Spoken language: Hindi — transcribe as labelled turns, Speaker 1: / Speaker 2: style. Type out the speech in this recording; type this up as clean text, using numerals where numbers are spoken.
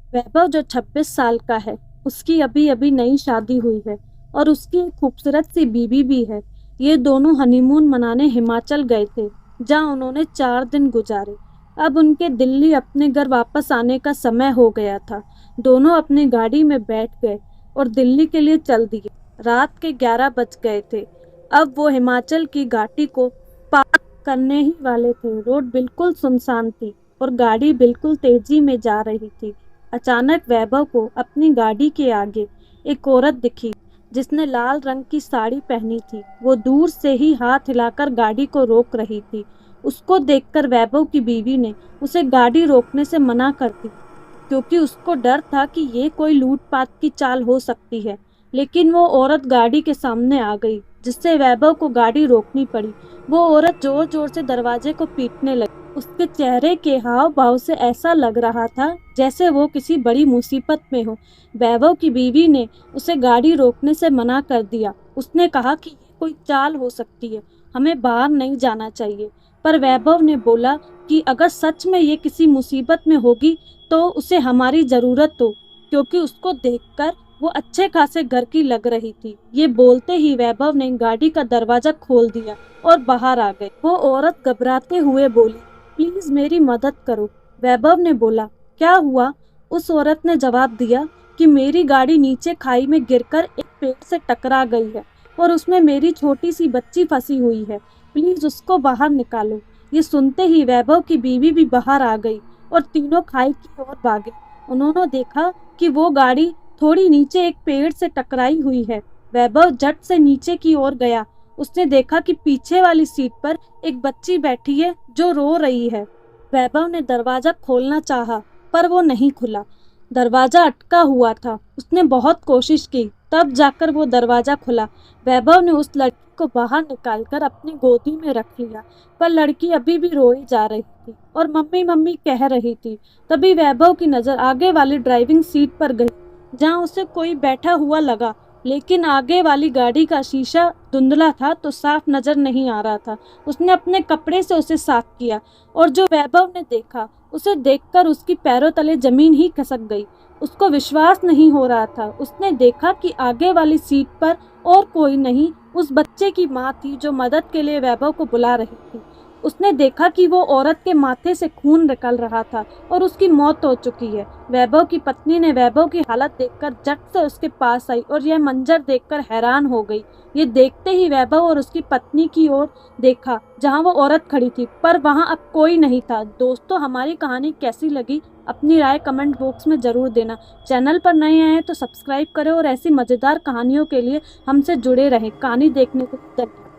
Speaker 1: वैभव जो 26 साल का है, उसकी अभी अभी नई शादी हुई है और उसकी एक खूबसूरत सी बीवी भी है। ये दोनों हनीमून मनाने हिमाचल गए थे, जहां उन्होंने 4 दिन गुजारे। अब उनके दिल्ली अपने घर वापस आने का समय हो गया था। दोनों अपनी गाड़ी में बैठ गए और दिल्ली के लिए चल दिए। रात के 11 बज गए थे। अब वो हिमाचल की घाटी को पार करने ही वाले थे। रोड बिल्कुल सुनसान थी और गाड़ी बिल्कुल तेजी में जा रही थी। अचानक वैभव को अपनी गाड़ी के आगे एक औरत दिखी, जिसने लाल रंग की साड़ी पहनी थी। वो दूर से ही हाथ हिलाकर गाड़ी को रोक रही थी। उसको देखकर वैभव की बीवी ने उसे गाड़ी रोकने से मना कर दी, क्योंकि उसको डर था कि ये कोई लूटपाट की चाल हो सकती है। लेकिन वो औरत गाड़ी के सामने आ गई, जिससे वैभव को गाड़ी रोकनी पड़ी। वो औरत जोर जोर से दरवाजे को पीटने लगी। उसके चेहरे के हाव भाव से ऐसा लग रहा था जैसे वो किसी बड़ी मुसीबत में हो। वैभव की बीवी ने उसे गाड़ी रोकने से मना कर दिया। उसने कहा कि ये कोई चाल हो सकती है, हमें बाहर नहीं जाना चाहिए। पर वैभव ने बोला कि अगर सच में ये किसी मुसीबत में होगी तो उसे हमारी ज़रूरत हो, क्योंकि उसको देखकर वो अच्छे खासे घर की लग रही थी। ये बोलते ही वैभव ने गाड़ी का दरवाज़ा खोल दिया और बाहर आ गए। वो औरत घबराते हुए बोली, प्लीज़ मेरी मदद करो। वैभव ने बोला, क्या हुआ? उस औरत ने जवाब दिया कि मेरी गाड़ी नीचे खाई में गिरकर एक पेड़ से टकरा गई है और उसमें मेरी छोटी सी बच्ची फंसी हुई है। प्लीज़ उसको बाहर निकालो। ये सुनते ही वैभव की बीवी भी बाहर आ गई और तीनों खाई की ओर भागे। उन्होंने देखा कि वो गाड़ी थोड़ी नीचे एक पेड़ से टकराई हुई है। वैभव झट से नीचे की ओर गया। उसने देखा कि पीछे वाली सीट पर एक बच्ची बैठी है जो रो रही है। वैभव ने दरवाजा खोलना चाहा, पर वो नहीं खुला। दरवाजा अटका हुआ था। उसने बहुत कोशिश की, तब जाकर वो दरवाजा खुला। वैभव ने उस लड़की को बाहर निकालकर अपनी गोदी में रख लिया, पर लड़की अभी भी रोई जा रही थी और मम्मी मम्मी कह रही थी। तभी वैभव की नज़र आगे वाली ड्राइविंग सीट पर गई, जहां उसे कोई बैठा हुआ लगा। लेकिन आगे वाली गाड़ी का शीशा धुंधला था तो साफ नजर नहीं आ रहा था। उसने अपने कपड़े से उसे साफ किया और जो वैभव ने देखा, उसे देखकर उसकी पैरों तले जमीन ही खिसक गई। उसको विश्वास नहीं हो रहा था। उसने देखा कि आगे वाली सीट पर और कोई नहीं, उस बच्चे की माँ थी जो मदद के लिए वैभव को बुला रही थी। उसने देखा कि वो औरत के माथे से खून निकल रहा था और उसकी मौत हो चुकी है। वैभव की पत्नी ने वैभव की हालत देखकर झट से उसके पास आई और यह मंजर देखकर हैरान हो गई। ये देखते ही वैभव और उसकी पत्नी की ओर देखा, जहां वो औरत खड़ी थी, पर वहां अब कोई नहीं था। दोस्तों, हमारी कहानी कैसी लगी अपनी राय कमेंट बॉक्स में ज़रूर देना। चैनल पर नए आए तो सब्सक्राइब करें और ऐसी मज़ेदार कहानियों के लिए हमसे जुड़े रहें। कहानी देखने को धन्यवाद।